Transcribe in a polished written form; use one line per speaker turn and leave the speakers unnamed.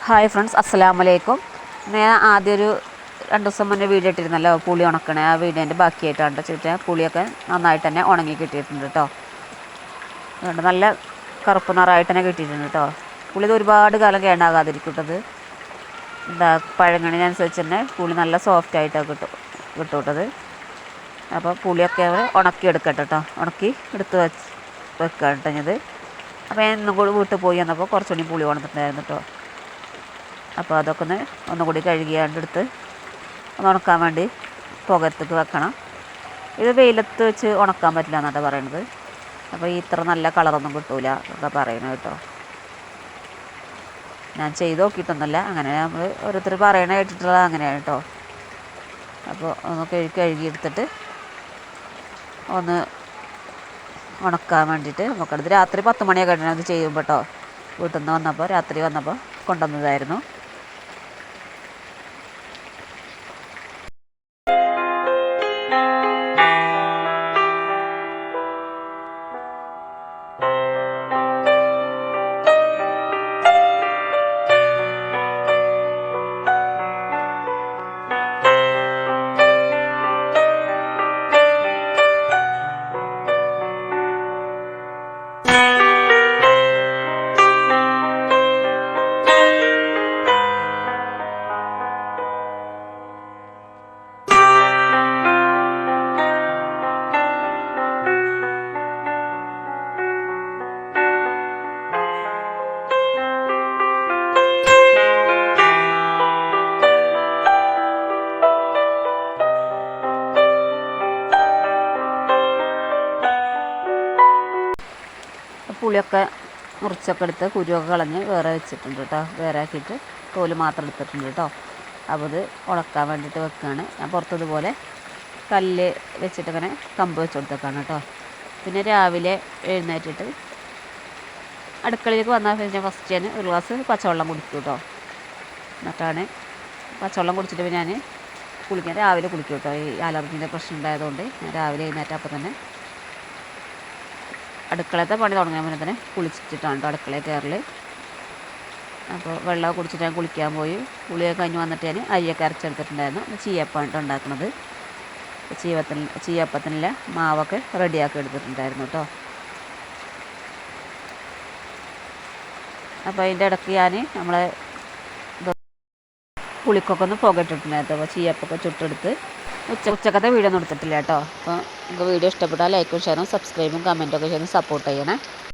Hi friends, അസ്സലാമു അലൈക്കും. ഞാൻ ആദ്യം ഒരു 2 ദിവസം മുന്നേ വീഡിയോ ഇട്ടിരുന്നല്ലോ, പുളി ഉണക്കണേ. ആ വീഡിയോൻ്റെ ബാക്കിയായിട്ടാണ് വെച്ചിട്ട് പുളിയൊക്കെ നന്നായിട്ട് തന്നെ ഉണങ്ങി കിട്ടിയിട്ടുണ്ട് കേട്ടോ. അതുകൊണ്ട് നല്ല കറുപ്പ് നിറമായിട്ട് തന്നെ കിട്ടിയിട്ടുണ്ട് കേട്ടോ. പുളി ഇത് ഒരുപാട് കാലം കേടാകാതിരിക്കട്ടത്. എന്താ പഴങ്ങണിനനുസരിച്ച് തന്നെ പുളി നല്ല സോഫ്റ്റായിട്ടാണ് കിട്ടൂട്ടത്. അപ്പോൾ പുളിയൊക്കെ ഉണക്കിയെടുക്കട്ടെ കേട്ടോ. ഉണക്കി എടുത്ത് വെക്കുക കേട്ടത്. അപ്പോൾ ഞാൻ ഇന്നും കൂടി വീട്ടിൽ പോയി വന്നപ്പോൾ കുറച്ചുകൂടി പുളി ഉണർന്നിട്ടുണ്ടായിരുന്നു കേട്ടോ. അപ്പോൾ അതൊക്കെ ഒന്നുകൂടി കഴുകിയാണ്ടെടുത്ത് ഒന്ന് ഉണക്കാൻ വേണ്ടി പുകത്തേക്ക് വെക്കണം. ഇത് വെയിലത്ത് വെച്ച് ഉണക്കാൻ പറ്റില്ല എന്നാണ് പറയണത്. അപ്പോൾ ഇത്ര നല്ല കളറൊന്നും കിട്ടൂല എന്നൊക്കെ പറയുന്നത് കേട്ടോ. ഞാൻ ചെയ്ത് നോക്കിയിട്ടൊന്നുമില്ല, അങ്ങനെ നമ്മൾ ഓരോരുത്തർ പറയണ കേട്ടിട്ടുള്ളത് അങ്ങനെയാണ് കേട്ടോ. അപ്പോൾ ഒന്ന് കഴുകിയെടുത്തിട്ട് ഒന്ന് ഉണക്കാൻ വേണ്ടിയിട്ട് നമുക്കടുത്ത് രാത്രി 10 മണിയൊക്കെ കഴിഞ്ഞാൽ അത് ചെയ്യുമ്പോൾ കേട്ടോ. വീട്ടിൽ നിന്ന് വന്നപ്പോൾ രാത്രി വന്നപ്പോൾ കൊണ്ടുവന്നതായിരുന്നു. പുളിയൊക്കെ മുറിച്ചൊക്കെ എടുത്ത് കുരുവൊക്കെ കളഞ്ഞ് വേറെ വെച്ചിട്ടുണ്ട് കേട്ടോ. വേറെ ആക്കിയിട്ട് തോല് മാത്രം എടുത്തിട്ടുണ്ട് കേട്ടോ. അപ്പോൾ ഇത് ഉണക്കാൻ വേണ്ടിയിട്ട് വെക്കുകയാണ്. ഞാൻ പുറത്തതുപോലെ കല്ല് വെച്ചിട്ട് ഇങ്ങനെ കമ്പ് വെച്ച് കൊടുത്തേക്കാണ് കേട്ടോ. പിന്നെ രാവിലെ എഴുന്നേറ്റിട്ട് അടുക്കളയിലേക്ക് വന്നാൽ പിന്നെ ഫസ്റ്റ് ഞാൻ ഒരു ഗ്ലാസ് പച്ചവെള്ളം കുടിക്കും കേട്ടോ. എന്നിട്ടാണ് പച്ചവെള്ളം കുടിച്ചിട്ട് പിന്നെ ഞാൻ കുളിക്കാൻ രാവിലെ കുളിക്കും കേട്ടോ. ഈ അലർജീൻ്റെ പ്രശ്നം ഉണ്ടായതുകൊണ്ട് ഞാൻ രാവിലെ എഴുന്നേറ്റ് അപ്പം തന്നെ അടുക്കളത്തെ പണി തുടങ്ങാൻ മുന്നേ തന്നെ കുളിച്ചിട്ടാണ് കേട്ടോ അടുക്കളയിൽ കയറൽ. അപ്പോൾ വെള്ളം കുടിച്ചിട്ട് ഞാൻ കുളിക്കാൻ പോയി. കുളിയൊക്കെ കഴിഞ്ഞ് വന്നിട്ട് ഞാൻ അരിയൊക്കെ അരച്ചെടുത്തിട്ടുണ്ടായിരുന്നു. ചീയപ്പമാണ് ഉണ്ടാക്കുന്നത്. ചീയപ്പത്തിനുള്ള മാവൊക്കെ റെഡിയാക്കി എടുത്തിട്ടുണ്ടായിരുന്നു കേട്ടോ. അപ്പോൾ അതിൻ്റെ ഇടയ്ക്ക് ഞാൻ നമ്മളെ പുളിക്കൊക്കെ ഒന്ന് പുകയിട്ടിട്ടുണ്ടായിരുന്നു. അപ്പോൾ ചീയപ്പൊക്കെ ചുട്ടെടുത്ത് ഉച്ചക്കത്തെ വീഡിയോ ഒന്നും എടുത്തിട്ടില്ല കേട്ടോ. അപ്പോൾ നിങ്ങൾക്ക് വീഡിയോ ഇഷ്ടപ്പെട്ടാൽ ലൈക്കും ഷെയറും സബ്സ്ക്രൈബും കമൻറ്റൊക്കെ ചെയ്ത് സപ്പോർട്ട് ചെയ്യണേ.